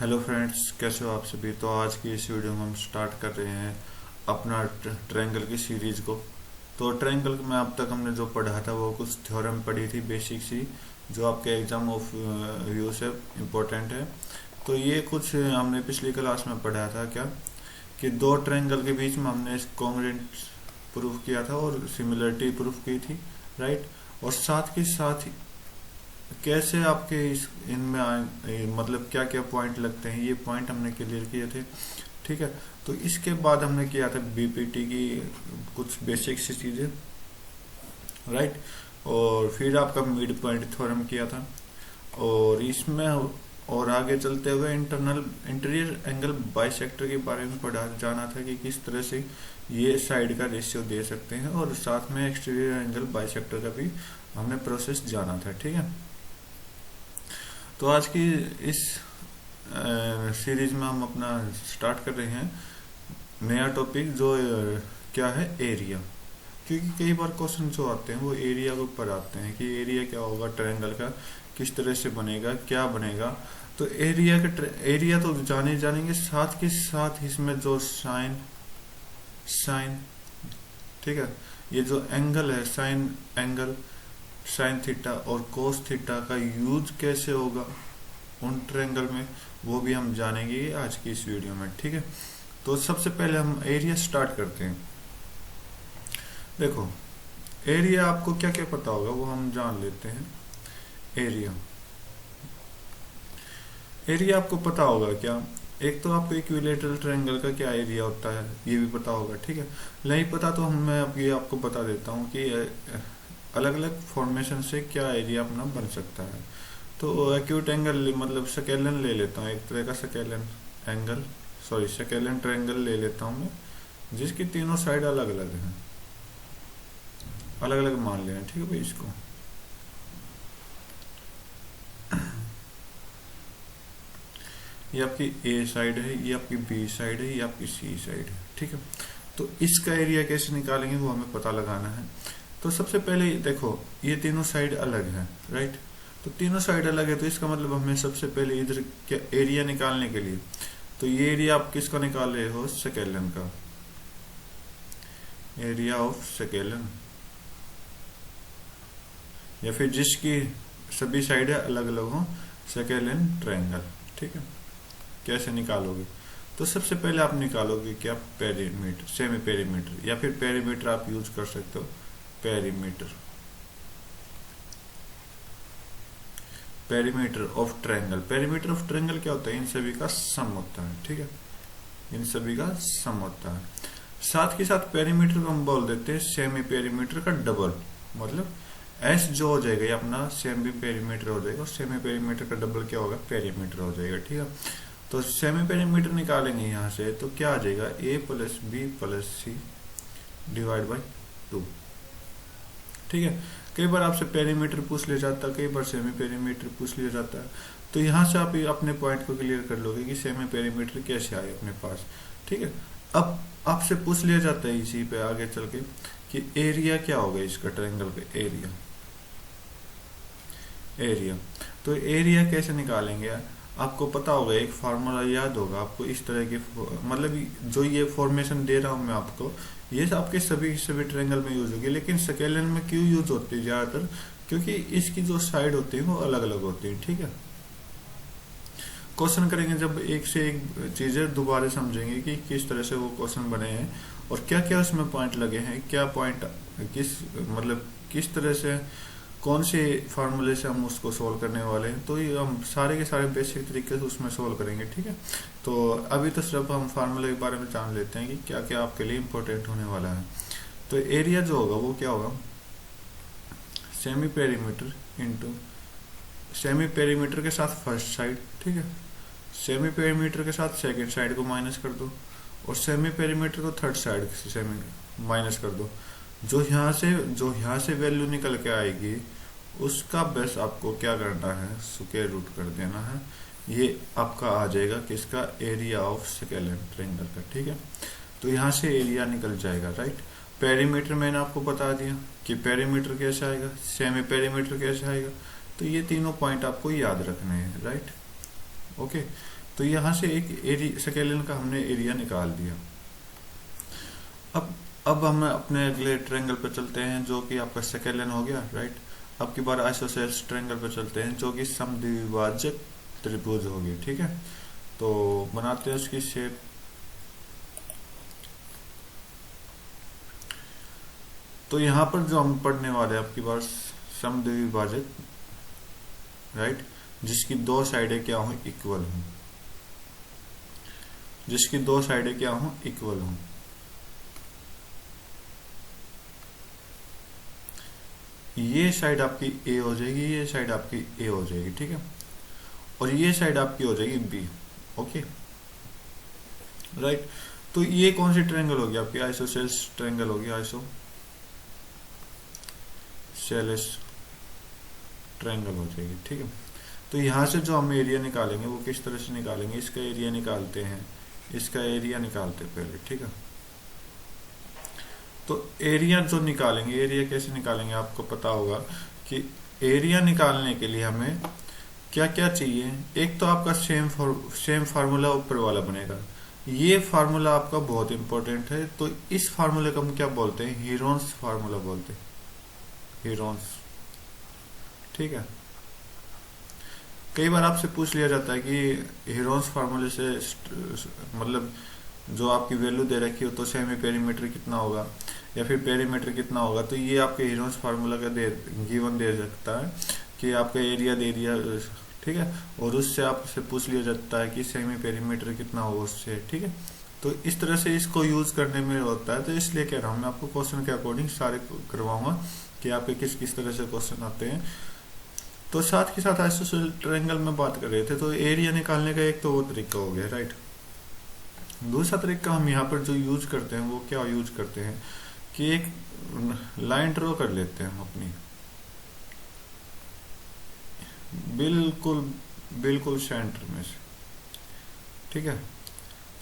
Hello friends, कैसे हो आप सभी। तो आज की इस वीडियो में हम स्टार्ट कर रहे हैं अपना ट्रायंगल की सीरीज को। तो ट्रायंगल में अब तक हमने जो पढ़ा था वो कुछ थ्योरम पढ़ी थी बेसिक सी, जो आपके एग्जाम ऑफ व्यू से इम्पोर्टेंट है। तो ये कुछ हमने पिछली क्लास में पढ़ा था क्या, कि दो ट्रायंगल के बीच में हमने कॉन्ग्रुएंस प्रूफ किया था और सिमिलरिटी प्रूफ की थी, राइट। और साथ के साथ कैसे आपके इस इनमें मतलब क्या क्या पॉइंट लगते हैं, ये पॉइंट हमने क्लियर किए थे, ठीक है। तो इसके बाद हमने किया था बीपीटी की कुछ बेसिक सी चीजें, राइट। और फिर आपका मिड पॉइंट थ्योरम किया था। और इसमें और आगे चलते हुए इंटीरियर एंगल बाइसेक्टर के बारे में पढ़ा जाना था कि किस तरह से ये साइड का रेशियो दे सकते हैं, और साथ में एक्सटीरियर एंगल बाइसेक्टर का भी हमने प्रोसेस जाना था, ठीक है। तो आज की इस सीरीज में हम अपना स्टार्ट कर रहे हैं नया टॉपिक, जो क्या है, एरिया। क्योंकि कई बार क्वेश्चन जो आते हैं वो एरिया के ऊपर आते हैं कि एरिया क्या होगा ट्रायंगल का, किस तरह से बनेगा, क्या बनेगा। तो एरिया तो जानेंगे, साथ के साथ इसमें जो साइन साइन ठीक है, ये जो एंगल है साइन एंगल, साइन थीटा और कोस थीटा का यूज कैसे होगा उन ट्रायंगल में, वो भी हम जानेंगे आज की इस वीडियो में, ठीक है। तो सबसे पहले हम एरिया स्टार्ट करते हैं। देखो, एरिया आपको क्या क्या पता होगा वो हम जान लेते हैं। एरिया एरिया आपको पता होगा क्या, एक तो आपको इक्विलेटरल ट्रायंगल का क्या एरिया होता है ये भी पता होगा, ठीक है। नहीं पता तो मैं अब ये आपको बता देता हूँ कि अलग अलग फॉर्मेशन से क्या एरिया अपना बन सकता है। तो एक्यूट एंगल मतलब स्केलन ले लेता हूँ, एक तरह का scalene angle, sorry scalene triangle ले लेता हूँ मैं, जिसकी तीनों साइड अलग अलग हैं, अलग अलग मान लेना, ठीक है भाई। इसको ये आपकी ए साइड है, ये आपकी बी साइड है, ये आपकी सी साइड है, ठीक है। तो इसका एरिया कैसे निकालेंगे वो हमें पता लगाना है। तो सबसे पहले देखो, ये तीनों साइड अलग है, राइट। तो तीनों साइड अलग है, तो इसका मतलब हमें सबसे पहले इधर क्या एरिया निकालने के लिए, तो ये एरिया आप किसका निकाल रहे हो, स्केलन का, एरिया ऑफ स्केलन, या फिर जिसकी सभी साइड अलग अलग हो, स्केलन ट्रायंगल, ठीक है। कैसे निकालोगे, तो सबसे पहले आप निकालोगे क्या, पेरीमीटर, सेमी पेरीमीटर, या फिर पेरीमीटर आप यूज कर सकते हो, perimeter, perimeter of triangle. Perimeter of triangle क्या होता है, इन सभी का सम होता है, ठीक है, इन सभी का सम होता है। साथ के साथ पेरीमीटर को हम बोल देते हैं सेमी पेरीमीटर का डबल, मतलब एस जो हो जाएगा ये अपना सेमी पेरीमीटर हो जाएगा, और सेमी पेरीमीटर का डबल क्या होगा, पेरीमीटर हो जाएगा, ठीक है। तो सेमी पेरीमीटर निकालेंगे यहाँ से, तो क्या आ जाएगा, a plus b plus c divide by 2, ठीक है। कई बार आपसे पेरीमीटर पूछ लिया जाता है, कई बार सेमी पेरीमीटर पूछ लिया जाता है। तो यहाँ से आप अपने पॉइंट को क्लियर कर लोगे कि सेमी पेरीमीटर कैसे आए अपने पास, ठीक है। अब आपसे पूछ लिया जाता है इसी पे आगे चल के कि एरिया क्या होगा इसका, ट्रायंगल का एरिया, एरिया। तो एरिया कैसे निकालेंगे, आपको पता होगा, एक फार्मूला याद होगा आपको, इस तरह के मतलब जो ये फॉर्मेशन दे रहा हूं मैं आपको, ये आपके सभी ट्रायंगल में यूज होगी। लेकिन स्केलन में क्यों यूज होती है ज्यादातर, क्योंकि इसकी जो साइड होती है वो अलग अलग होती है, ठीक है। क्वेश्चन करेंगे जब एक से एक चीजें दोबारा समझेंगे कि किस तरह से वो क्वेश्चन बने हैं और क्या क्या उसमें पॉइंट लगे हैं, क्या पॉइंट किस मतलब किस तरह से कौन से फार्मूले से हम उसको सोल्व करने वाले हैं। तो ये हम सारे के सारे बेसिक तरीके से उसमें सोल्व करेंगे, ठीक है। तो अभी तो सिर्फ हम फार्मूले के बारे में जान लेते हैं कि क्या क्या आपके लिए इम्पोर्टेंट होने वाला है। तो एरिया जो होगा वो क्या होगा, semi perimeter into semi perimeter के साथ फर्स्ट साइड, ठीक है, सेमी पेरीमीटर के साथ सेकंड साइड को माइनस कर दो, और सेमी पेरीमीटर को थर्ड साइड से सेमी माइनस कर दो। जो यहाँ से वैल्यू निकल के आएगी उसका बेस आपको क्या करना है, स्क्वायर रूट कर देना है। ये आपका आ जाएगा किसका, एरिया ऑफ स्केलन ट्रायंगल का, ठीक है। तो यहाँ से एरिया निकल जाएगा, राइट। पेरीमीटर मैंने आपको बता दिया कि पेरीमीटर कैसे आएगा, सेमी पेरीमीटर कैसे आएगा। तो ये तीनों पॉइंट आपको याद रखने हैं, राइट, ओके। तो यहाँ से एक एरिया स्केलियन का हमने एरिया निकाल दिया। अब हम अपने अगले ट्रायंगल पे चलते हैं जो कि आपका स्केलियन हो गया, राइट। अब की बार आइसोसेलेस ट्रायंगल पे चलते हैं जो कि समद्विभाजक त्रिभुज होगी, ठीक है। तो बनाते हैं उसकी शेप। तो यहाँ पर जो हम पढ़ने वाले हैं आपकी बार समद्विभाजक, राइट, जिसकी दो साइडें क्या हो, इक्वल हो, जिसकी दो साइडें क्या हो, इक्वल हो। ये साइड आपकी ए हो जाएगी, ये साइड आपकी ए हो जाएगी, ठीक है, और ये साइड आपकी हो जाएगी बी। Okay, right. तो ये कौन सी ट्रायंगल होगी आपकी, आइसोसेलेस ट्रायंगल होगी, आइसोसेलेस ट्रायंगल हो जाएगी, ठीक है। तो यहां से जो हम एरिया निकालेंगे वो किस तरह से निकालेंगे, इसका एरिया निकालते हैं, इसका एरिया निकालते हैं पहले, ठीक है। तो एरिया जो निकालेंगे, एरिया कैसे निकालेंगे, आपको पता होगा कि एरिया निकालने के लिए हमें क्या क्या चाहिए। एक तो आपका सेम फार्मूला ऊपर वाला बनेगा, ये फार्मूला आपका बहुत इंपॉर्टेंट है। तो इस फार्मूले को हम क्या बोलते हैं, हीरोन्स फार्मूला बोलते हैं, हीरोन्स, ठीक है। कई बार आपसे पूछ लिया जाता है कि हीरोन्स फार्मूले से मतलब जो आपकी वैल्यू दे रखी हो तो सेमी पेरीमीटर कितना होगा या फिर पेरीमीटर कितना होगा, तो ये आपके हीरोन्स फार्मूला का गिवन दे सकता है कि आपका एरिया दे दिया, ठीक है, और उससे आपसे पूछ लिया जाता है कि सेमी पेरीमीटर कितना होगा उससे, ठीक है। तो इस तरह से इसको यूज करने में होता है। तो इसलिए कह रहा हूँ मैं आपको क्वेश्चन के अकॉर्डिंग सारे करवाऊंगा कि आपके किस किस तरह से क्वेश्चन आते हैं। तो साथ के साथ आइसोसेलेस ट्रायंगल में बात कर रहे थे, तो एरिया निकालने का एक तो वो तरीका हो गया, राइट। दूसरा तरीका हम यहाँ पर जो यूज करते हैं वो क्या यूज करते हैं कि एक लाइन ड्रॉ कर लेते हैं हम अपनी, बिल्कुल बिल्कुल सेंटर में से, ठीक है।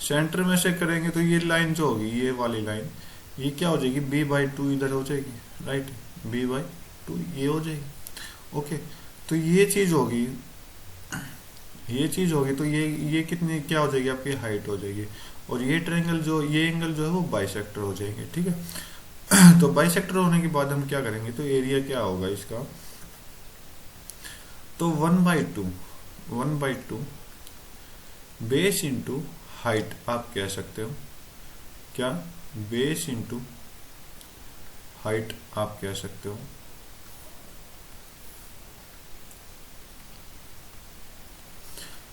सेंटर में से करेंगे तो ये लाइन जो होगी, ये वाली लाइन, ये क्या हो जाएगी, b/2 इधर हो जाएगी, राइट, b/2 ये हो जाएगी। ओके, तो ये चीज होगी, ये चीज होगी, तो ये कितनी क्या हो जाएगी, आपकी हाइट हो जाएगी। और ये ट्रायंगल जो, ये एंगल जो है वो बाइसेक्टर हो जाएंगे, ठीक है। तो बाइसेक्टर होने के बाद हम क्या करेंगे, तो एरिया क्या होगा इसका, तो 1/2 बेस इंटू हाइट आप कह सकते हो, क्या, बेस इंटू हाइट आप कह सकते हो।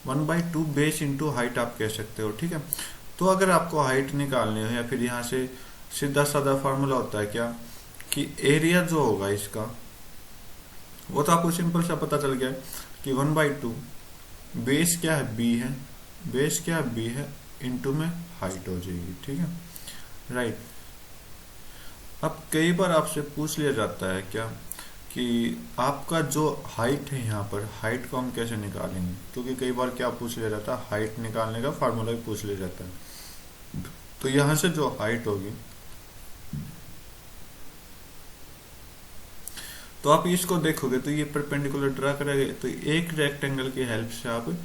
One by two base into height आप कह सकते हो, ठीक है। तो अगर आपको हाइट निकालनी हो या फिर यहाँ से सीधा साधा फार्मूला होता है क्या कि एरिया जो होगा इसका, वो तो आपको सिंपल सा पता चल गया कि 1/2 बेस क्या है, बी है, बेस क्या है, बी है, इंटू में हाइट हो जाएगी, ठीक है, राइट। अब कई बार आपसे पूछ लिया जाता है क्या कि आपका जो हाइट है, यहाँ पर हाइट को हम कैसे निकालेंगे, क्योंकि कई बार क्या पूछ लिया जाता है, हाइट निकालने का फार्मूला भी पूछ लिया जाता है। तो यहाँ से जो हाइट होगी, तो आप इसको देखोगे तो ये परपेंडिकुलर ड्रा करेंगे, तो एक रेक्टेंगल की हेल्प से आप,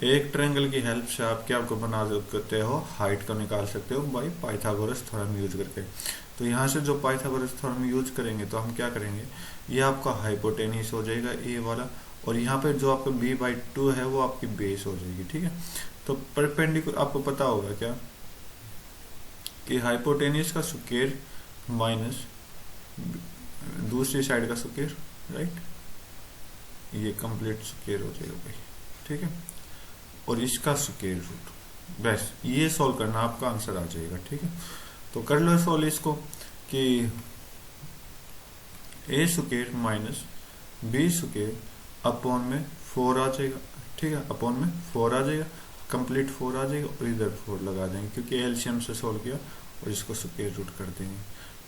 एक ट्रायंगल की हेल्प से आप क्या आपको बना सकते हो, हाइट को निकाल सकते हो बाई पाइथागोरस थ्योरम यूज करके। तो यहाँ से जो पाइथागोरस थ्योरम यूज करेंगे तो हम क्या करेंगे, ये आपका हाइपोटेनिस हो जाएगा ए वाला, और यहाँ पे जो आपका b/2 है वो आपकी बेस हो जाएगी, ठीक है। तो परपेंडिकुलर आपको पता होगा क्या कि हाइपोटेनिस का स्क्वायर माइनस दूसरी साइड का स्क्वायर, राइट, ये कंप्लीट स्क्वायर हो जाएगा भाई, ठीक है, और इसका स्क्वायर रूट, बस ये सॉल्व करना, आपका आंसर आ जाएगा, ठीक है। तो कर लो सॉल्व इसको कि a square minus B square upon में 4 आ जाएगा, ठीक है, अपॉन में 4 आ जाएगा, कंप्लीट 4 आ जाएगा, और इधर 4 लगा देंगे क्योंकि एलसीएम से सॉल्व किया, और इसको स्क्वायर रूट कर देंगे,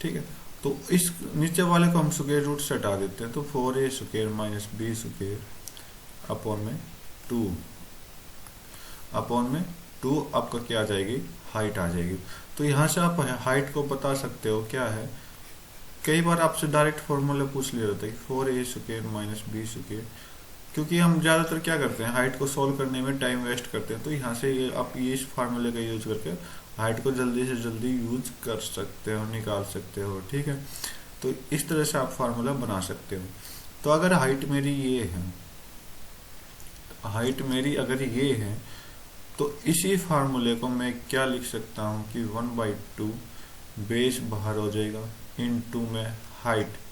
ठीक है। तो इस नीचे वाले को हम स्क्वायर रूट से हटा देते हैं, तो 4a square minus B square upon में 2, अपॉन में 2 आपका क्या आ जाएगी, हाइट आ जाएगी। तो यहाँ से आप हाइट को बता सकते हो क्या है, कई बार आपसे डायरेक्ट फॉर्मूला पूछ लिया जाता है 4a square minus B square क्योंकि हम ज़्यादातर क्या करते हैं, हाइट को सॉल्व करने में टाइम वेस्ट करते हैं। तो यहाँ से ये आप ये इस फार्मूले का यूज करके हाइट को जल्दी से जल्दी यूज कर सकते हो, निकाल सकते हो, ठीक है। तो इस तरह से आप फार्मूला बना सकते हो। तो अगर हाइट मेरी ये है, हाइट मेरी अगर ये है, तो इसी फार्मूले को मैं क्या लिख सकता हूँ कि 1/2 बेस बाहर हो जाएगा इनटू में हाइट।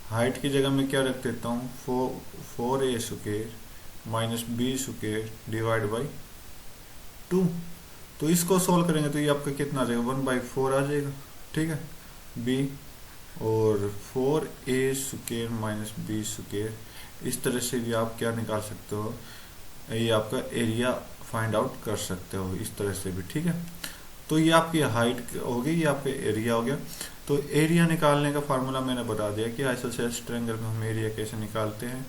हाइट की जगह मैं क्या रख देता हूँ, 4a square minus b square divide by 2। तो इसको सॉल्व करेंगे तो ये आपका कितना आ जाएगा, 1/4 आ जाएगा, ठीक है। b और 4a square minus b square, इस तरह से भी आप क्या निकाल सकते हो, ये आपका एरिया फाइंड आउट कर सकते हो इस तरह से भी, ठीक है। तो ये आपकी हाइट होगी, ये आपका एरिया हो गया। तो एरिया निकालने का फार्मूला मैंने बता दिया कि आइसोसेलेस ट्रायंगल में हम एरिया कैसे निकालते हैं।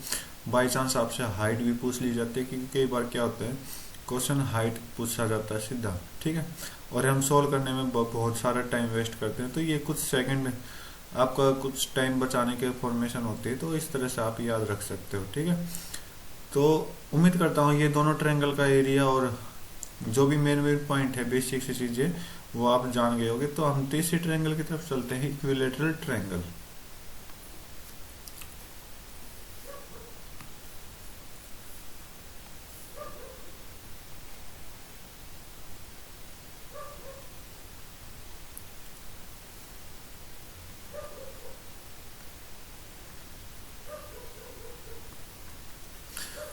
बाई चांस आपसे हाइट भी पूछ ली जाती है, क्योंकि कई बार क्या होता है, क्वेश्चन हाइट पूछा जाता है सीधा, ठीक है, और हम सोल्व करने में बहुत सारा टाइम वेस्ट करते हैं। तो ये कुछ सेकंड आपका कुछ टाइम बचाने के फॉर्मेशन होती है, तो इस तरह से आप याद रख सकते हो, ठीक है। तो उम्मीद करता हूँ ये दोनों ट्रायंगल का एरिया और जो भी मेन मेन पॉइंट है, बेसिक सी चीजें, वो आप जान गए होंगे। तो हम तीसरे ट्रायंगल की तरफ चलते हैं, इक्विलैटरल ट्रायंगल।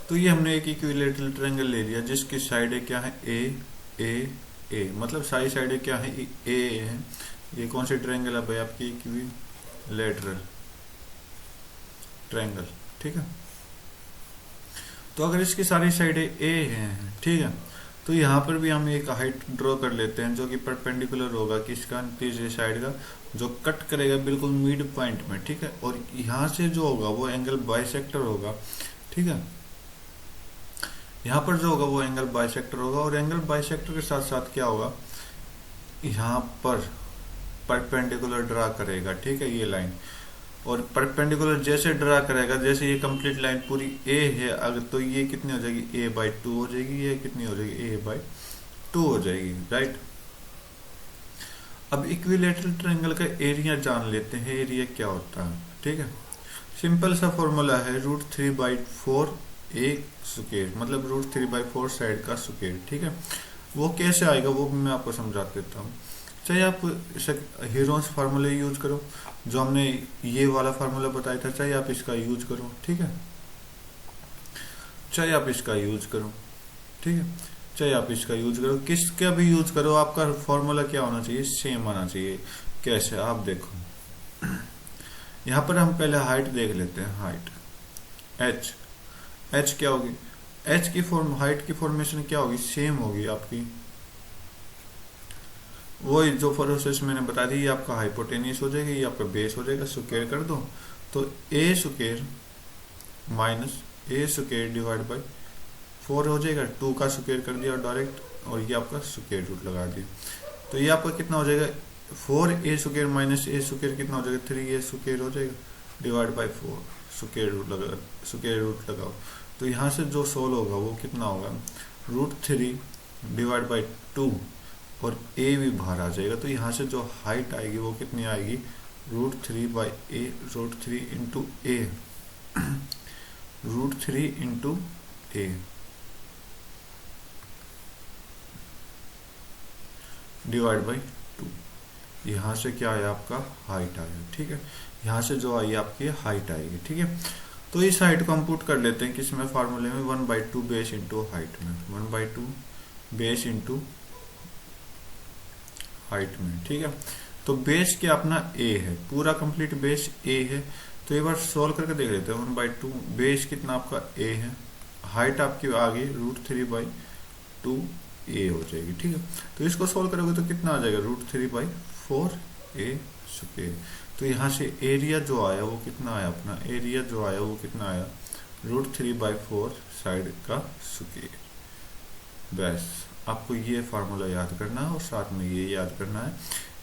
तो ये हमने एक इक्विलैटरल ट्रायंगल ले लिया जिसकी साइड क्या है, ए, मतलब सारी साइडें क्या है, ए है। ये कौन सी ट्रायंगल है भाई, आपकी इक्विलैटरल ट्रायंगल, ठीक है। तो अगर इसकी सारी साइडें ए हैं, ठीक है, तो यहाँ पर भी हम एक हाइट ड्रॉ कर लेते हैं जो कि परपेंडिकुलर होगा किसका, तीसरी साइड का, जो कट करेगा बिल्कुल मिड पॉइंट में, ठीक है। और यहाँ से जो होगा वो एंगल बाइसेक्टर होगा, ठीक है। यहाँ पर जो होगा वो एंगल बाइसेक्टर होगा, और एंगल बाइसेक्टर के साथ साथ क्या होगा, यहाँ पर परपेंडिकुलर ड्रा करेगा, ठीक है, ये लाइन। और परपेंडिकुलर जैसे ड्रा करेगा, जैसे ये कंप्लीट लाइन पूरी ए है, अगर तो ये कितनी हो जाएगी, a/2 हो जाएगी, ये कितनी हो जाएगी, a/2 हो जाएगी, राइट। अब इक्विलैटरल ट्रायंगल का एरिया जान लेते हैं, एरिया क्या होता है, ठीक है। सिंपल सा फॉर्मूला है, √3/4 एक स्क्वायर, मतलब √3/4 साइड का स्क्वायर, ठीक है। वो कैसे आएगा वो भी मैं आपको समझा देता हूँ। चाहे आप हीरोन्स फार्मूले यूज करो, जो हमने ये वाला फार्मूला बताया था, चाहे आप इसका यूज करो, ठीक है, चाहे आप इसका यूज करो, ठीक है, चाहे आप इसका यूज करो, किसका भी यूज करो, आपका फॉर्मूला क्या होना चाहिए, सेम आना चाहिए। कैसे, आप देखो, यहाँ पर हम पहले हाइट देख लेते हैं, हाइट एच क्या होगी, एच की हाइट की फॉर्मेशन क्या होगी, सेम होगी आपकी, वही जो प्रोसेस मैंने बता दी। ये आपका हाइपोटेनियस हो जाएगा, ये आपका बेस हो जाएगा, स्क्वायर कर दो तो a square minus a square divide by 4 हो जाएगा, 2 का स्क्वायर कर दिया डायरेक्ट, और ये आपका स्क्वायर रूट लगा दिया। तो ये आपका कितना हो जाएगा, 4a square minus a square कितना हो जाएगा, 3a स्क्वायर हो जाएगा डिवाइड बाई 4, स्क्वायर रूट लगाओ। तो यहाँ से जो सोल्व होगा वो कितना होगा, √3 डिवाइड बाई 2, और a भी बाहर आ जाएगा। तो यहाँ से जो हाइट आएगी वो कितनी आएगी, √3 into A, √3 into A divide by 2। यहाँ से क्या आया, आपका हाइट आया, ठीक है। यहाँ से जो आई आपकी हाइट आएगी, ठीक है। तो इस हाइट को हम पुट कर लेते हैं किसमें, फार्मूले में, 1/2 बेस इंटू हाइट में, 1/2 बेस इंटू हाइट में, ठीक है। तो बेस क्या अपना a है, पूरा कंप्लीट बेस a है। तो एक बार सोल्व करके देख लेते हैं, 1/2 बेस कितना आपका a है, हाइट आपकी आ गई √3/2 a हो जाएगी, ठीक है। तो इसको सोल्व करोगे तो कितना आ जाएगा, √3/4 a स्क्वायर। तो यहाँ से एरिया जो आया वो कितना आया, अपना एरिया जो आया वो कितना आया, √3/4 साइड का स्क्वायर। बस आपको ये फार्मूला याद करना है, और साथ में ये याद करना है,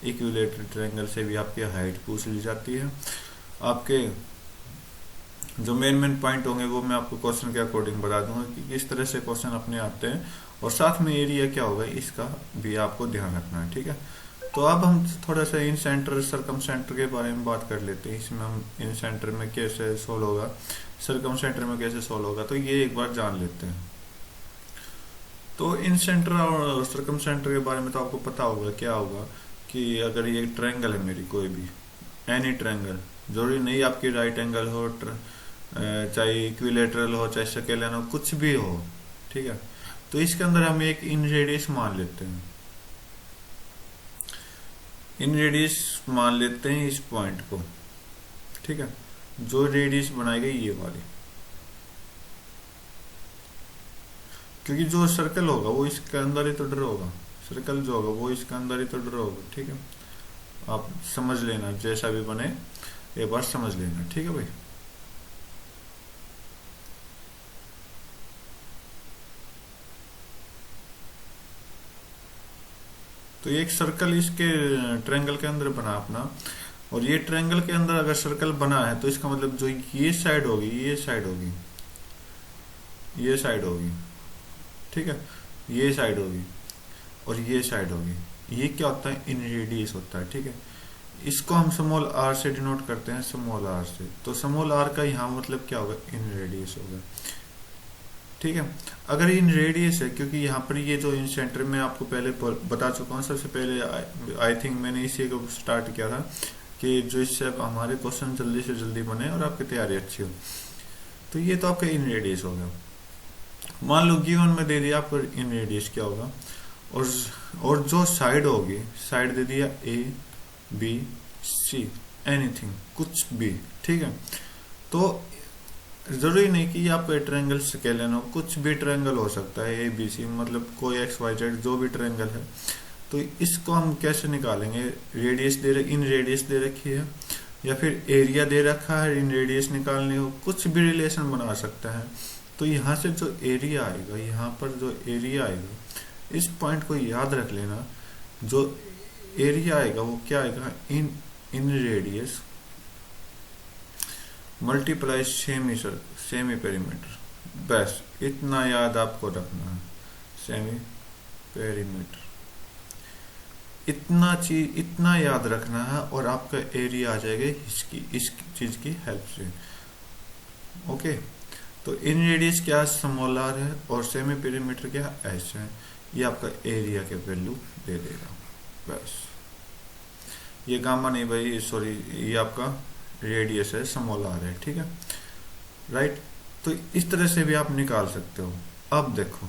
इक्विलैटरल ट्रायंगल से भी आपकी हाइट पूछ ली जाती है। आपके जो मेन मेन पॉइंट होंगे वो मैं आपको क्वेश्चन के अकॉर्डिंग बता दूंगा कि किस तरह से क्वेश्चन अपने आते हैं, और साथ में एरिया क्या होगा इसका भी आपको ध्यान रखना है, ठीक है। तो अब हम थोड़ा सा इन सेंटर सरकम सेंटर के बारे में बात कर लेते हैं। इसमें हम इन सेंटर में कैसे सोल्व होगा, सरकम सेंटर में कैसे सोल्व होगा, तो ये एक बार जान लेते हैं। तो इन सेंटर और सरकम सेंटर के बारे में तो आपको पता होगा क्या होगा कि अगर ये ट्रायंगल है मेरी, कोई भी एनी ट्रायंगल, जरूरी नहीं आपकी राइट एंगल हो, चाहे इक्विलेटरल हो, चाहे स्केलन हो, कुछ भी हो, ठीक है। तो इसके अंदर हम एक इन रेडियस मान लेते हैं, इन रेडियस मान लेते हैं इस पॉइंट को, ठीक है। जो रेडियस बनाएगा ये वाली, क्योंकि जो सर्कल होगा वो इसके अंदर ही तो ड्रॉ होगा, सर्कल जो होगा वो इसके अंदर ही तो ड्रॉ होगा, ठीक है। आप समझ लेना, जैसा भी बने एक बार समझ लेना, ठीक है भाई। तो एक सर्कल इसके ट्रायंगल के अंदर बना अपना, और ये ट्रायंगल के अंदर अगर सर्कल बना है तो इसका मतलब जो ये साइड होगी, ये साइड होगी, ये साइड होगी, ठीक है, ये साइड होगी और ये साइड होगी, ये क्या होता है, इन रेडियस होता है, ठीक है। इसको हम स्मॉल आर से डिनोट करते हैं, स्मॉल आर से। तो स्मॉल आर का यहाँ मतलब क्या होगा, इन रेडियस होगा, ठीक है। अगर इन रेडियस है, क्योंकि यहाँ पर ये जो इन सेंटर में आपको पहले बता चुका हूँ, सबसे पहले आई थिंक मैंने इसी को स्टार्ट किया था कि जो इससे हमारे क्वेश्चन जल्दी से जल्दी बने और आपकी तैयारी अच्छी हो। तो ये तो आपका इन रेडियस होगा। मान लो गिवन में दे दिया आपको इन रेडियस क्या होगा, और जो साइड होगी, साइड दे दिया ए बी सी, एनीथिंग, कुछ भी, ठीक है। तो जरूरी नहीं कि आपका ट्रायंगल स्केलन हो, कुछ भी ट्रायंगल हो सकता है, ए बी सी, मतलब कोई एक्स वाई जेड जो भी ट्रायंगल है। तो इसको हम कैसे निकालेंगे, रेडियस इन रेडियस दे रखी है, या फिर एरिया दे रखा है, इन रेडियस निकालने हो, कुछ भी रिलेशन बना सकता है। तो यहाँ से जो एरिया आएगा, यहाँ पर जो एरिया आएगा, इस पॉइंट को याद रख लेना, जो एरिया आएगा वो क्या आएगा, इन रेडियस मल्टीप्लाई सेमी पेरीमीटर, बस इतना याद आपको रखना है, सेमी पेरीमीटर, इतना चीज इतना याद रखना है, और आपका एरिया आ जाएगा इस चीज की हेल्प से, ओके। तो इन रेडियस क्या स्मॉल आर है और सेमी पेरीमीटर क्या एस है, ये आपका एरिया के वैल्यू दे देगा, बस। ये गामा नहीं भाई, सॉरी, ये आपका रेडियस है, स्मॉल आर है, ठीक है, राइट। तो इस तरह से भी आप निकाल सकते हो। अब देखो,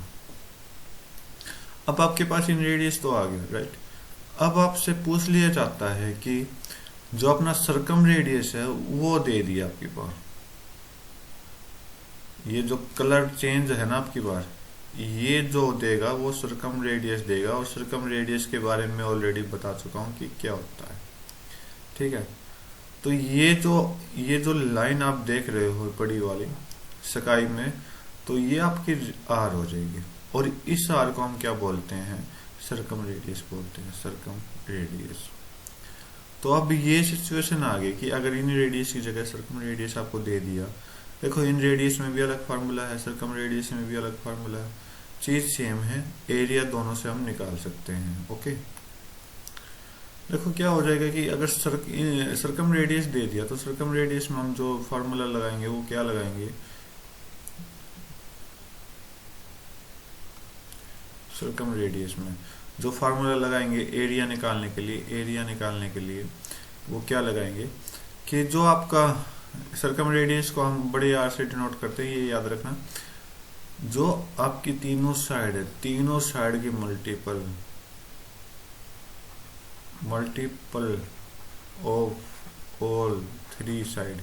अब आपके पास इन रेडियस तो आ गया, राइट। अब आपसे पूछ लिया जाता है कि जो अपना सर्कम रेडियस है वो दे दिया आपकी बार, ये जो कलर चेंज है ना आपकी बार, ये जो देगा वो सर्कम रेडियस देगा, और सर्कम रेडियस के बारे में ऑलरेडी बता चुका हूँ कि क्या होता है, ठीक है। तो ये जो लाइन आप देख रहे हो बड़ी वाली स्काई में, तो ये आपकी आर हो जाएगी, और इस आर को हम क्या बोलते हैं, सर्कम रेडियस बोलते हैं, सर्कम रेडियस। तो अब ये सिचुएशन आ गई कि अगर इन रेडियस की जगह सर्कम रेडियस आपको दे दिया, देखो इन रेडियस में भी अलग फार्मूला है, सर्कम रेडियस में भी अलग फार्मूला है, चीज सेम है, एरिया दोनों से हम निकाल सकते हैं, ओके। देखो क्या हो जाएगा कि अगर सर्कम रेडियस दे दिया, तो सर्कम रेडियस में हम जो फार्मूला लगाएंगे वो क्या लगाएंगे, सर्कम रेडियस में जो फार्मूला लगाएंगे एरिया निकालने के लिए वो क्या लगाएंगे कि जो आपका सर्कम रेडियस को हम बड़े आर से डिनोट करते हैं, ये याद रखना, जो आपकी तीनों साइड है, तीनों साइड की multiple of all three side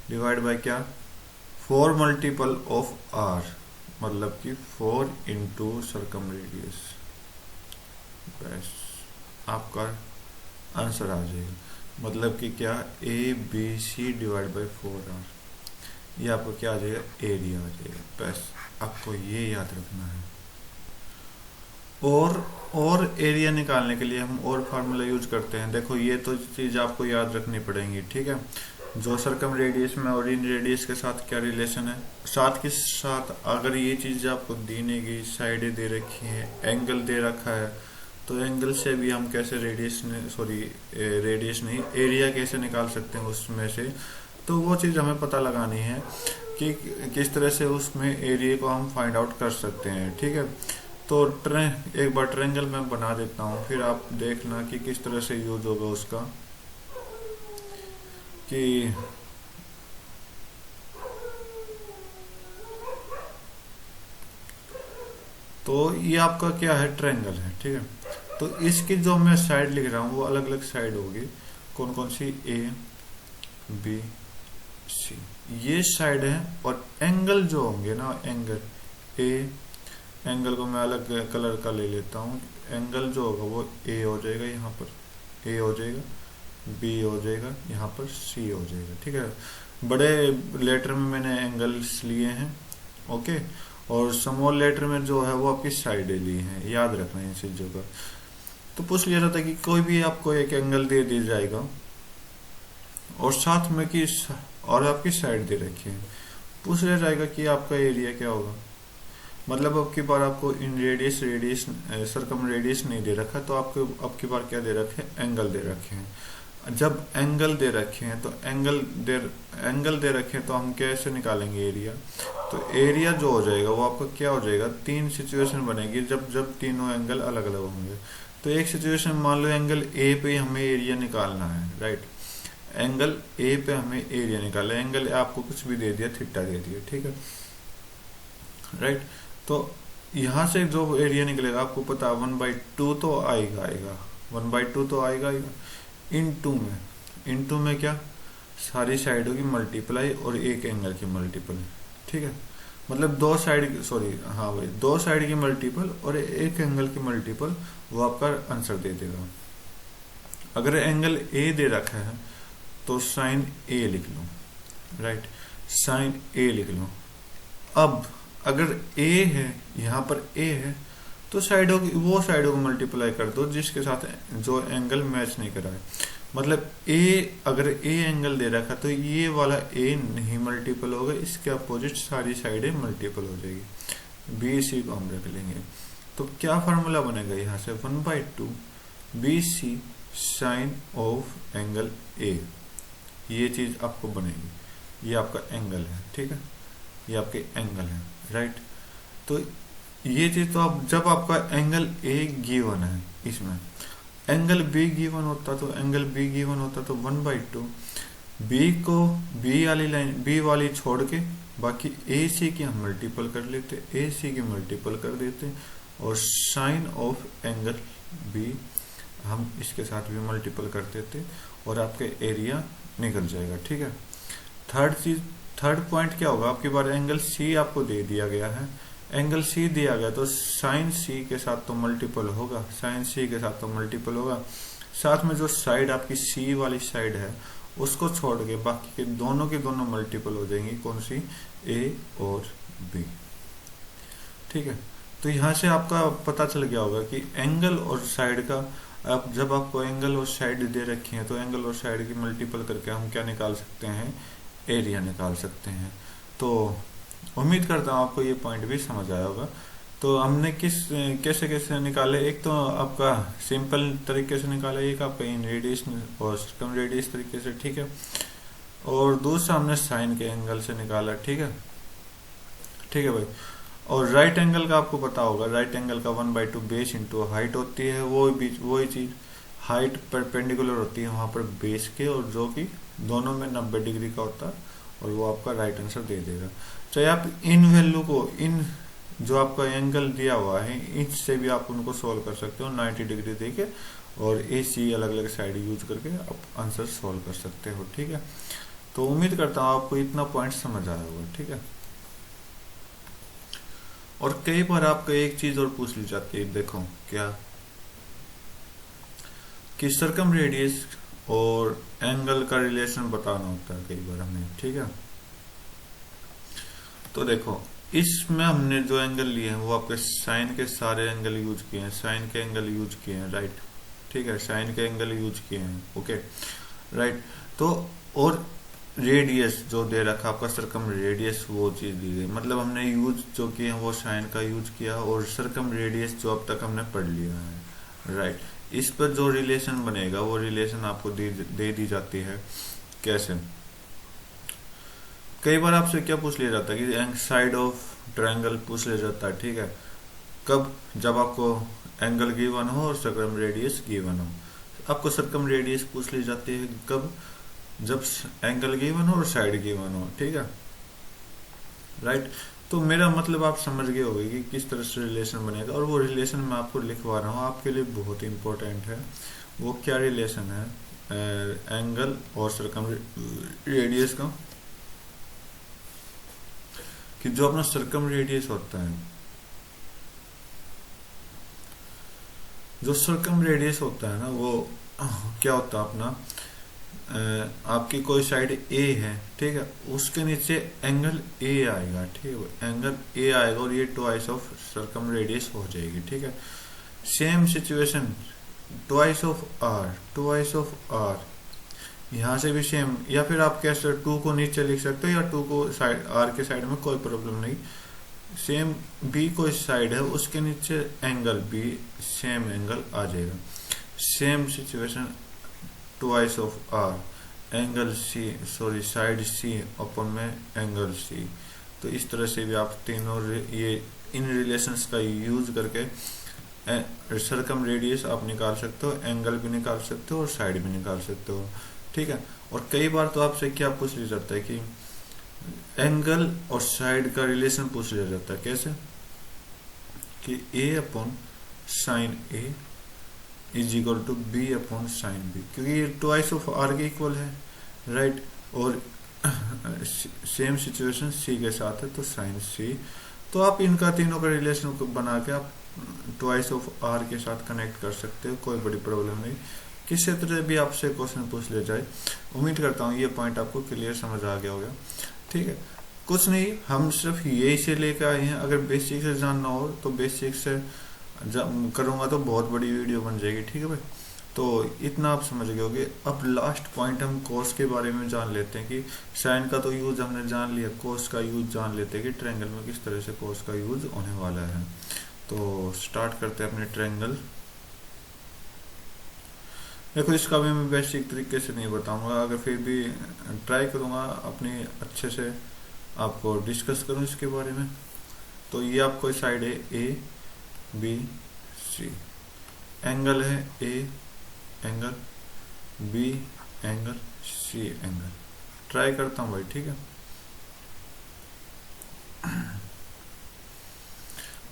divide by क्या, 4 मल्टीपल ऑफ आर, मतलब कि 4 इंटू सर्कम रेडियस, बस आपका आंसर आ जाएगा। मतलब कि क्या, A B C divide by 4R, ये आपको क्या आ जाएगा, एरिया आ जाएगा, बस आपको ये याद रखना है। और एरिया निकालने के लिए हम और फार्मूला यूज करते हैं। देखो ये तो चीज आपको याद रखनी पड़ेगी, ठीक है। जो सरकम रेडियस में और इन रेडियस के साथ क्या रिलेशन है, साथ के साथ अगर ये चीज आपको दी नहीं गई, साइडें दे रखी है, एंगल दे रखा है, तो एंगल से भी हम कैसे रेडियस नहीं, एरिया कैसे निकाल सकते हैं उसमें से। तो वो चीज हमें पता लगानी है कि किस तरह से उसमें एरिया को हम फाइंड आउट कर सकते हैं, ठीक है। तो एक बार ट्रायंगल मैं बना देता हूँ, फिर आप देखना कि किस तरह से यूज होगा उसका। कि तो ये आपका क्या है, ट्रायंगल है, ठीक है। तो इसकी जो मैं साइड लिख रहा हूँ वो अलग अलग साइड होगी। कौन कौन सी, ए बी सी, ये साइड है। और एंगल जो होंगे ना, एंगल एंगल को मैं अलग कलर का ले लेता हूँ। एंगल जो होगा वो ए हो जाएगा, यहाँ पर ए हो जाएगा, बी हो जाएगा, यहाँ पर सी हो जाएगा, ठीक है। बड़े लेटर में मैंने एंगल्स लिए हैं, ओके। और स्मॉल लेटर में जो है वो आपकी साइडें ली हैं, याद रखना इन चीजों का। तो पूछ लिया जाता है कि कोई भी आपको एक एंगल दे दिया जाएगा और साथ में कि और आपकी साइड दे रखी है, पूछ लिया जाएगा कि आपका एरिया क्या होगा। मतलब अब की बार आपको इन रेडियस सरकम रेडियस नहीं दे रखा, तो आपको अब की बार क्या दे रखे, एंगल दे रखे हैं। जब एंगल दे रखे हैं तो एंगल दे रखे हैं तो हम कैसे निकालेंगे एरिया। तो एरिया जो हो जाएगा वो आपका क्या हो जाएगा, तीन सिचुएशन बनेगी जब जब तीनों एंगल अलग अलग होंगे। तो एक सिचुएशन मान लो एंगल ए पे हमें एरिया निकालना है, राइट। एंगल ए पे हमें एरिया निकालना है, एंगल आपको कुछ भी दे दिया, थीटा दे दिया, ठीक है, राइट। तो यहां से जो एरिया निकलेगा आपको पता 1/2 तो आएगा 1/2 तो आएगा। इन टू में क्या, सारी साइडों की मल्टीप्लाई और एक एंगल की मल्टीपल, ठीक है। मतलब दो साइड, सॉरी हाँ भाई, दो साइड की मल्टीपल और एक एंगल की मल्टीपल, वो आपका आंसर दे देगा। अगर एंगल ए दे रखा है तो साइन ए लिख लो, राइट, साइन ए लिख लो। अब अगर ए है, यहाँ पर ए है, तो वो साइडों को मल्टीप्लाई कर दो जिसके साथ जो एंगल मैच नहीं करा है। मतलब अगर ए एंगल दे रखा तो ये वाला ए नहीं मल्टीपल होगा, इसके अपोजिट सारी साइडें मल्टीपल हो जाएगी। बी सी को हम रख लेंगे। तो क्या फार्मूला बनेगा यहाँ से, 1/2 B C sine of angle A, ये चीज आपको बनेगी। ये आपका एंगल है, ठीक है, ये आपके एंगल है, राइट। तो ये चीज तो आप जब आपका एंगल ए गिवन है, इसमें एंगल बी गिवन होता तो 1/2 बी वाली छोड़ के बाकी ए सी की हम मल्टीपल कर लेते, ए सी की मल्टीपल कर देते, और साइन ऑफ एंगल बी हम इसके साथ भी मल्टीपल कर देते और आपके एरिया निकल जाएगा, ठीक है। थर्ड पॉइंट क्या होगा, आपकी बार एंगल सी आपको दे दिया गया है, एंगल सी दिया गया तो साइन सी के साथ तो मल्टीपल होगा, साइन सी के साथ तो मल्टीपल होगा। साथ में जो साइड आपकी सी वाली साइड है उसको छोड़ के बाकी के दोनों की दोनों मल्टीपल हो जाएंगी, कौन सी, ए और बी, ठीक है। तो यहाँ से आपका पता चल गया होगा कि एंगल और साइड का, अब जब आपको एंगल और साइड दे रखी है तो एंगल और साइड की मल्टीपल करके हम क्या निकाल सकते हैं, एरिया निकाल सकते हैं। तो उम्मीद करता हूँ आपको ये पॉइंट भी समझ आया होगा। तो हमने कैसे कैसे निकाले, एक तो आपका सिंपल तरीके से निकाला, एक आपका इन रेडियस और कम रेडियस तरीके से, ठीक है, और दूसरा हमने साइन के एंगल से निकाला, ठीक है, ठीक है भाई। और राइट एंगल का आपको पता होगा, राइट एंगल का 1/2 बेस इंटू हाइट होती है, वही चीज हाइट परपेंडिकुलर होती है वहां पर बेस के, और जो कि दोनों में 90 डिग्री का होता है, और वो आपका राइट आंसर दे देगा। चाहे आप इन वैल्यू को, इन जो आपका एंगल दिया हुआ है इससे भी आप उनको सोल्व कर सकते हो 90 डिग्री देके, और ए सी अलग अलग साइड यूज करके आप आंसर सोल्व कर सकते हो, ठीक है। तो उम्मीद करता हूँ आपको इतना पॉइंट समझ आया होगा, ठीक है। और कई बार आपको एक चीज और पूछ ली जाती है, देखो क्या, कि सरकम रेडियस और एंगल का रिलेशन बताना होता है कई बार हमें, ठीक है। तो देखो इसमें हमने जो एंगल लिए हैं वो आपके साइन के सारे एंगल यूज किए हैं, साइन के एंगल यूज किए हैं, राइट। ठीक है, साइन के एंगल यूज किए हैं, ओके, राइट। तो और रेडियस जो दे रखा आपका सर्कम रेडियस, वो चीज दी गई, मतलब हमने यूज जो किए हैं वो साइन का यूज किया और सर्कम रेडियस जो अब तक हमने पढ़ लिया है, राइट। इस पर जो रिलेशन बनेगा वो रिलेशन आपको दे दी जाती है। कैसे? कई बार आपसे क्या पूछ लिया जाता है कि साइड ऑफ ट्रायंगल पूछ लिया जाता है, ठीक है। कब? जब आपको एंगल गिवन हो और सर्कम रेडियस गिवन हो। आपको सर्कम रेडियस पूछ ली जाती है कब? जब एंगल गिवन हो और साइड गिवन हो, ठीक है, राइट। तो मेरा मतलब आप समझ गए होंगे कि किस तरह से रिलेशन बनेगा, और वो रिलेशन मैं आपको लिखवा रहा हूँ, आपके लिए बहुत इंपॉर्टेंट है। वो क्या रिलेशन है? एंगल और सर्कम रेडियस का, कि जो अपना सर्कम रेडियस होता है, जो सर्कम रेडियस होता है ना, वो क्या होता है अपना, आपकी कोई साइड ए है, ठीक है, उसके नीचे एंगल ए आएगा, ठीक है, एंगल ए आएगा और ये ट्वाइस ऑफ सर्कम रेडियस हो जाएगी, ठीक है। Same situation twice of R, twice of R, यहाँ से भी सेम, या फिर आप कैसे 2 को नीचे लिख सकते हो या 2 को साइड आर के साइड में, कोई प्रॉब्लम नहीं। सेम बी कोई साइड है, उसके नीचे एंगल बी, सेम एंगल आ जाएगा। Same situation twice of r, angle c, sorry side c upon में एंगल सी। तो इस तरह से भी आप तीनों ये इन रिलेशंस का यूज करके सर्कम रेडियस आप निकाल सकते हो, एंगल भी निकाल सकते हो और साइड भी निकाल सकते हो, ठीक है। और कई बार तो आपसे क्या पूछ लिया जाता है कि एंगल और साइड का रिलेशन पूछ लिया जाता है। कैसे? कि a upon sine a is equal to b upon sine b, क्योंकि ये ट्वाइस ऑफ आर के इक्वल है, राइट। और सेम सिचुएशन सी के साथ है, तो साइन सी। तो आप इनका तीनों का रिलेशन को बना के आप ट्वाइस ऑफ आर के साथ कनेक्ट कर सकते हो, कोई बड़ी प्रॉब्लम नहीं। किसी तरह भी आपसे क्वेश्चन पूछ लिया जाए, उम्मीद करता हूँ ये पॉइंट आपको क्लियर समझ आ गया होगा, ठीक है। कुछ नहीं, हम सिर्फ यही से लेकर आए हैं। अगर बेसिक से जानना हो तो बेसिक से करूंगा तो बहुत बड़ी वीडियो बन जाएगी, ठीक है भाई। तो इतना आप समझ गए होगे। अब लास्ट पॉइंट हम कोस के बारे में जान लेते हैं कि साइन का तो यूज हमने जान लिया, कोस का यूज जान लेते हैं कि ट्रायंगल में किस तरह से कोस का यूज होने वाला है। तो स्टार्ट करते हैं अपने ट्रायंगल। देखो, इसका भी मैं बेसिक तरीके से नहीं बताऊंगा, अगर फिर भी ट्राई करूंगा अपनी अच्छे से आपको डिस्कस करूं इसके बारे में। तो ये आपको साइड है ए बी सी, एंगल है A angle, B angle, C angle. Try करता हूं भाई, ठीक है।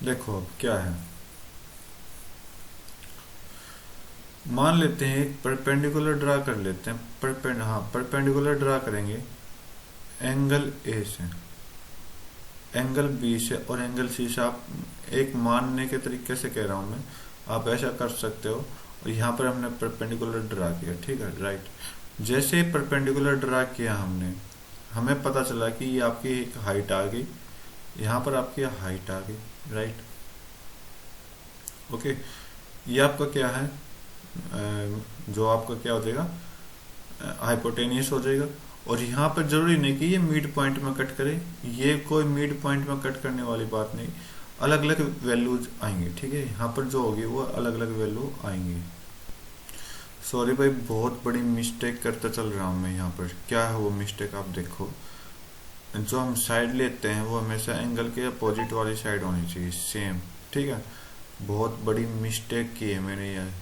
देखो अब क्या है, मान लेते हैं एक परपेंडिकुलर ड्रा कर लेते हैं, परपेंडिकुलर ड्रा करेंगे एंगल ए से, एंगल बी से और एंगल सी से। आप एक मानने के तरीके से कह रहा हूं मैं, आप ऐसा कर सकते हो। और यहाँ पर हमने परपेंडिकुलर ड्रा किया, ठीक है, राइट। जैसे परपेंडिकुलर ड्रा किया हमने, हमें पता चला कि ये आपकी एक हाइट आ गई, यहाँ पर आपकी हाइट आ गई, राइट, ओके। ये आपका क्या है, जो आपका क्या हो जाएगा, हाइपोटेनियस हो जाएगा। और यहाँ पर जरूरी नहीं कि ये मिड पॉइंट में कट करे, ये कोई मिड पॉइंट में कट करने वाली बात नहीं, अलग अलग वैल्यूज आएंगे, ठीक है। यहाँ पर जो होगी वो अलग अलग वैल्यू आएंगी। सॉरी भाई, बहुत बड़ी मिस्टेक करता चल रहा हूँ मैं यहाँ पर। क्या है वो मिस्टेक, आप देखो, जो हम साइड लेते हैं वो हमेशा एंगल के अपोजिट वाली साइड होनी चाहिए, सेम, ठीक है। बहुत बड़ी मिस्टेक की है मैंने यार।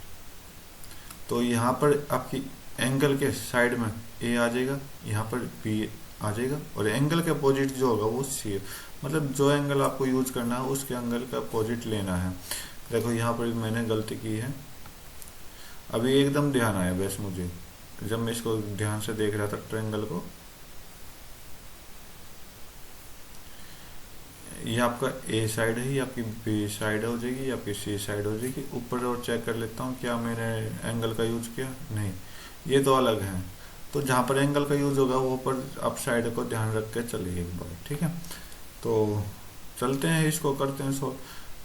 तो यहाँ पर आपकी एंगल के साइड में ए आ जाएगा, यहाँ पर बी आ जाएगा, और एंगल के अपोजिट जो होगा वो सी है। मतलब जो एंगल आपको यूज करना है उसके एंगल का अपोजिट लेना है। देखो यहाँ पर मैंने गलती की है, अभी एकदम ध्यान आया बस मुझे, जब मैं इसको ध्यान से देख रहा था ट्रायंगल को। ये आपका ए साइड है, ये आपकी बी साइड हो जाएगी, ये आपकी सी साइड हो जाएगी। ऊपर और चेक कर लेता हूँ क्या मैंने एंगल का यूज किया, नहीं, ये तो अलग है। तो जहाँ पर एंगल का यूज होगा वो पर आप साइड को ध्यान रख के चलिए एक बार, ठीक है। तो चलते हैं, इसको करते हैं सॉल्व।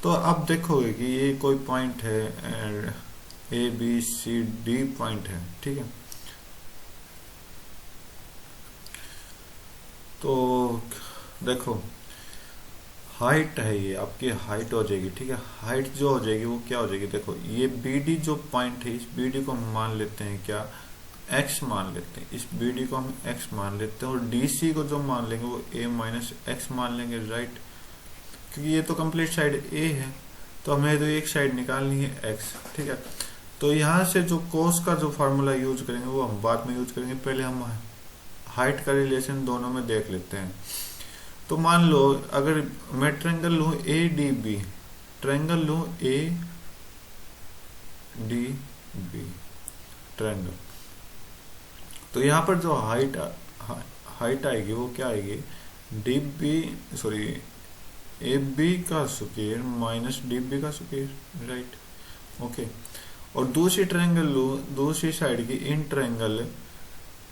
तो अब देखोगे कि ये कोई पॉइंट है, A B C D point है, ठीक है। तो देखो हाइट है, ये आपकी हाइट हो जाएगी, ठीक है। हाइट जो हो जाएगी वो क्या हो जाएगी, देखो ये बी डी जो पॉइंट है, इस बी डी को हम मान लेते हैं क्या, x मान लेते हैं, इस बी डी को हम x मान लेते हैं, और डी सी को जो मान लेंगे वो a माइनस एक्स मान लेंगे, राइट। क्योंकि ये तो कंप्लीट साइड a है, तो हमें तो एक साइड निकालनी है x, ठीक है। तो यहाँ से जो कोस का जो फार्मूला यूज करेंगे वो हम बाद में यूज करेंगे, पहले हम हाइट का रिलेशन दोनों में देख लेते हैं। तो मान लो अगर मैं ट्रायंगल लूं ए डी बी, ट्रायंगल लूं ए डी बी ट्रायंगल, तो यहाँ पर जो हाइट आएगी वो क्या आएगी, D B sorry A B का स्क्वायर माइनस डी बी का स्क्वायर, राइट, ओके। और दूसरी ट्रायंगल लो, दूसरी साइड की in triangle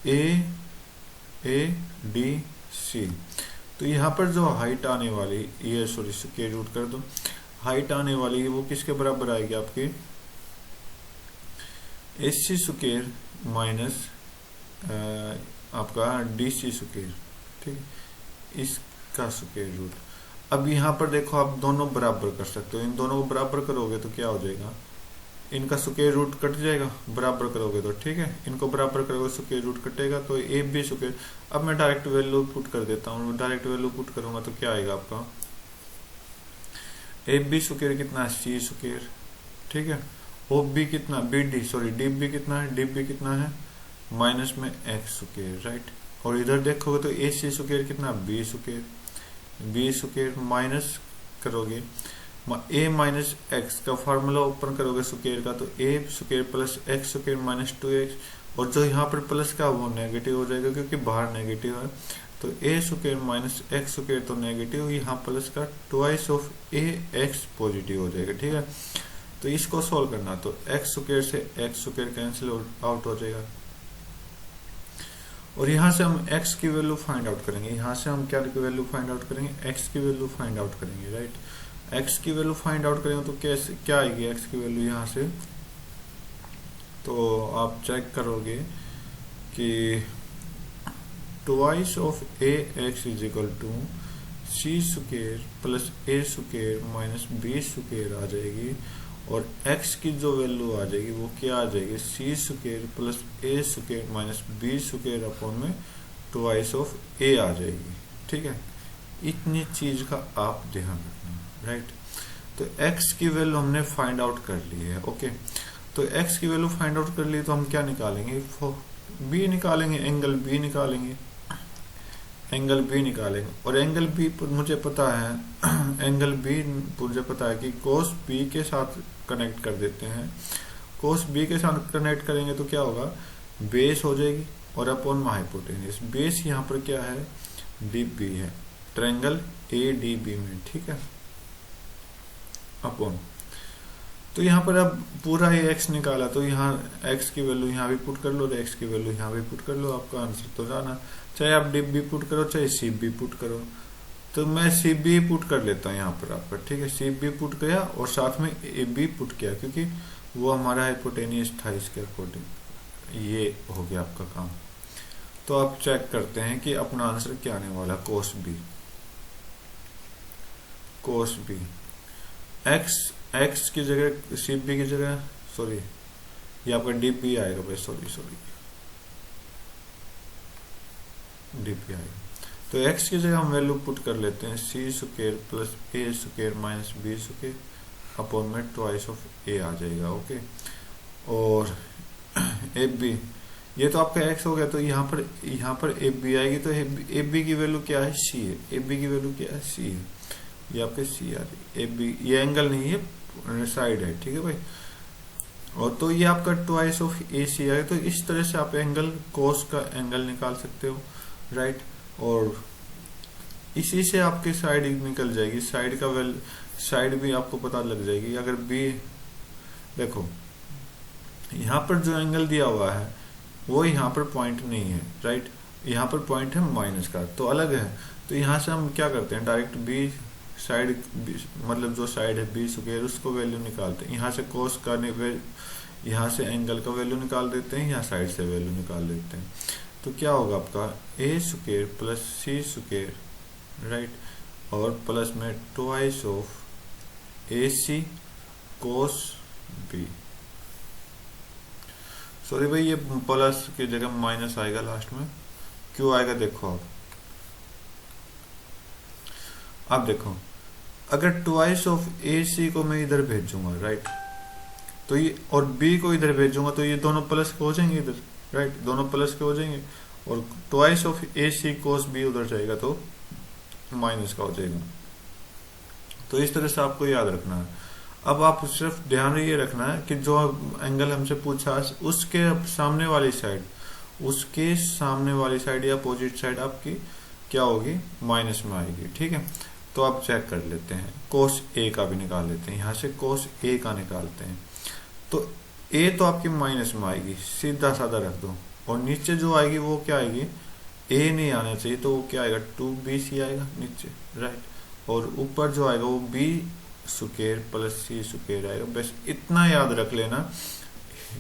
A D C, तो यहाँ पर जो हाइट आने वाली, ये सॉरी स्क्वायर रूट कर दो, हाइट आने वाली है वो किसके बराबर आएगी आपकी, एच सी स्क्वायर माइनस आपका डी सी स्क्वायर, ठीक है, इसका स्क्वायर रूट। अब यहाँ पर देखो आप दोनों बराबर कर सकते हो, इन दोनों को बराबर करोगे तो क्या हो जाएगा, इनका स्क्वायर रूट कट जाएगा, बराबर करोगे तो, ठीक है, इनको बराबर करोगे स्क्वायर रूट कटेगा, तो ए बी स्क्वायर। अब मैं डायरेक्ट वैल्यू पुट कर देता हूँ, डायरेक्ट वैल्यू पुट करूंगा तो क्या आएगा आपका, ए बी स्क्वायर कितना है, सी स्क्वायर, ठीक है। ओ बी कितना, B D sorry D B कितना है, डी बी कितना है माइनस में एक्स स्क्वायर, राइट। और इधर देखोगे तो ए सी स्क्वायर कितना, b square, b square minus करोगे ए माइनस एक्स का फार्मूला ओपन करोगे स्क्वायर का, तो a square plus x square minus 2x, और जो यहाँ पर प्लस का वो नेगेटिव हो जाएगा क्योंकि बाहर नेगेटिव है, तो a square minus x square तो नेगेटिव, यहाँ प्लस का twice of a x positive हो जाएगा, ठीक है। तो इसको सोल्व करना, तो एक्स स्क्वायर से एक्स स्क्वायर कैंसिल आउट हो जाएगा, और यहाँ से हम x की वैल्यू फाइंड आउट करेंगे, यहाँ से हम क्या की वैल्यू फाइंड आउट करेंगे, x की वैल्यू फाइंड आउट करेंगे, राइट। x की वैल्यू फाइंड आउट करेंगे तो कैसे क्या आएगी x की वैल्यू यहाँ से, तो आप चेक करोगे कि twice of a x is equal to c square plus a square minus B square आ जाएगी, और x की जो वैल्यू आ जाएगी वो क्या आ जाएगी, c square plus a square minus B square upon में ट्वाइस ऑफ ए आ जाएगी, ठीक है। इतनी चीज का आप ध्यान रखना, राइट। तो x की वैल्यू हमने फाइंड आउट कर ली है, ओके। तो x की वैल्यू फाइंड आउट कर ली तो हम क्या निकालेंगे, b निकालेंगे, एंगल b निकालेंगे, एंगल बी निकालेंगे, और एंगल बी मुझे पता है एंगल बी मुझे पता है कि कोस बी के साथ कनेक्ट कर देते हैं, कोस बी के साथ कनेक्ट करेंगे तो क्या होगा, बेस हो जाएगी और अपॉन में हाइपोटेन्यूज, बेस यहाँ पर क्या है, डी बी है, ट्रायंगल ए डी बी में, ठीक है, अपॉन। तो यहाँ पर अब पूरा ये x निकाला, तो यहाँ x की वैल्यू यहाँ भी पुट कर लो, x की वैल्यू यहाँ भी पुट कर लो, आपका आंसर तो जाना, चाहे आप डी बी पुट करो चाहे सी बी पुट करो। तो मैं सी बी पुट कर लेता हूँ यहाँ पर आपका, ठीक है, सी बी पुट किया और साथ में ए बी पुट किया, क्योंकि वो हमारा हाइपोटेनियस था, इसके अकॉर्डिंग ये हो गया आपका काम। तो आप चेक करते हैं कि अपना आंसर क्या आने वाला, cos B, cos B X की जगह सी बी की जगह सॉरी ये आपका डी बी आएगा भाई, सॉरी डी बी आएगा। तो x की जगह हम वैल्यू पुट कर लेते हैं, c square plus a square minus B square upon में ट्वाइस ऑफ ए आ जाएगा, ओके। और ए बी ये तो आपका x हो गया, तो यहाँ पर ए बी आएगी, तो ए बी की वैल्यू क्या है, सी है, ए बी की वैल्यू क्या है, सी है, ये आपके सी आ रही, ए बी ये एंगल नहीं है, साइड है, ठीक है भाई। और तो ये आपका ट्वाइस ऑफ ए सी है, तो इस तरह से आप एंगल कोस का एंगल निकाल सकते हो, राइट। और इसी से आपकी साइड निकल जाएगी, साइड का साइड भी आपको पता लग जाएगी। अगर बी देखो यहाँ पर जो एंगल दिया हुआ है वो यहाँ पर पॉइंट नहीं है, राइट, यहाँ पर पॉइंट है माइनस का, तो अलग है। तो यहाँ से हम क्या करते हैं, डायरेक्ट बी साइड मतलब जो साइड है बी स्क्वायर उसको वैल्यू निकालते हैं। यहाँ से कोस का यहाँ से एंगल का वैल्यू निकाल देते हैं, यहाँ साइड से वैल्यू निकाल देते हैं। तो क्या होगा आपका A square plus C square, right, और प्लस में twice of A C cos B. Sorry भाई, ये प्लस की जगह माइनस आएगा लास्ट में, क्यों आएगा देखो अब देखो, अगर ट्वाइस ऑफ ए सी को मैं इधर भेजूंगा, राइट, तो ये और बी को इधर भेजूंगा तो ये दोनों प्लस के हो जाएंगे इधर, राइट, दोनों प्लस के हो जाएंगे, और twice of A C cos B उधर जाएगा तो माइनस का हो जाएगा। तो इस तरह से आपको याद रखना है। अब आप सिर्फ ध्यान ये रखना है कि जो एंगल हमसे पूछा उसके सामने वाली साइड या अपोजिट साइड आपकी क्या होगी, माइनस में आएगी, ठीक है। तो आप चेक कर लेते हैं, कोस ए का भी निकाल लेते हैं, यहाँ से कोस ए का निकालते हैं। तो ए तो आपकी माइनस में आएगी, सीधा साधा रख दो, और नीचे जो आएगी वो क्या आएगी, ए नहीं आना चाहिए तो वो क्या आएगा 2bc आएगा नीचे, राइट, और ऊपर जो आएगा वो बी स्क्वायर प्लस सी स्क्वायर आएगा। बस इतना याद रख लेना,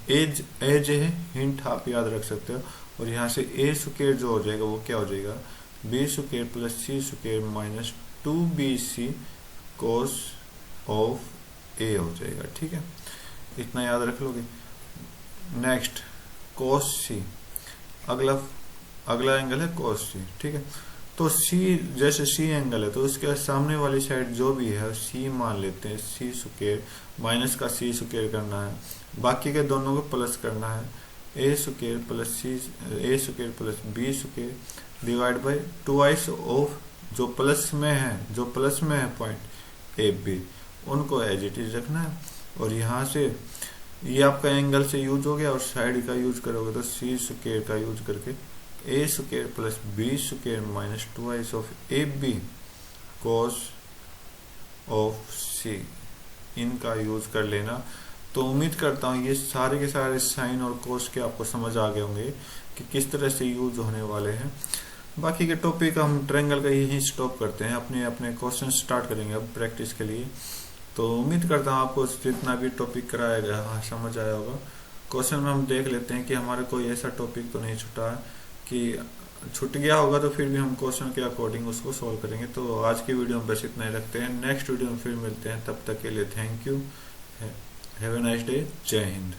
एज है, हिंट आप याद रख सकते हो। और यहाँ से ए स्क्वायर जो हो जाएगा वो क्या हो जाएगा, b square plus C square minus 2bc cos of a हो जाएगा, ठीक है, इतना याद रख लोगे। नेक्स्ट कोस सी, अगला एंगल है कोस सी, ठीक है। तो सी, जैसे सी एंगल है तो उसके सामने वाली साइड जो भी है सी मान लेते हैं, सी स्क्वायर माइनस का सी स्क्वायर करना है, बाकी के दोनों को प्लस करना है, a square plus b square divide by twice of जो प्लस में है पॉइंट ए बी, उनको एज इट इज रखना है। और यहाँ से ये आपका एंगल से यूज हो गया, और साइड का यूज करोगे तो सी स्क्वायर का यूज करके a square plus b square minus twice of a b cos of c, इनका यूज कर लेना। तो उम्मीद करता हूँ ये सारे के सारे साइन और कोस के आपको समझ आ गए होंगे कि किस तरह से यूज होने वाले हैं। बाकी के टॉपिक हम ट्रायंगल का यही स्टॉप करते हैं, अपने अपने क्वेश्चन स्टार्ट करेंगे अब प्रैक्टिस के लिए। तो उम्मीद करता हूँ आपको जितना भी टॉपिक कराया गया समझ आया होगा। क्वेश्चन में हम देख लेते हैं कि हमारे कोई ऐसा टॉपिक तो नहीं छूटा है कि छूट गया होगा, तो फिर भी हम क्वेश्चन के अकॉर्डिंग उसको सॉल्व करेंगे। तो आज की वीडियो में बस इतना ही रखते हैं, नेक्स्ट वीडियो में फिर मिलते हैं, तब तक के लिए thank you, have a nice day, जय हिंद।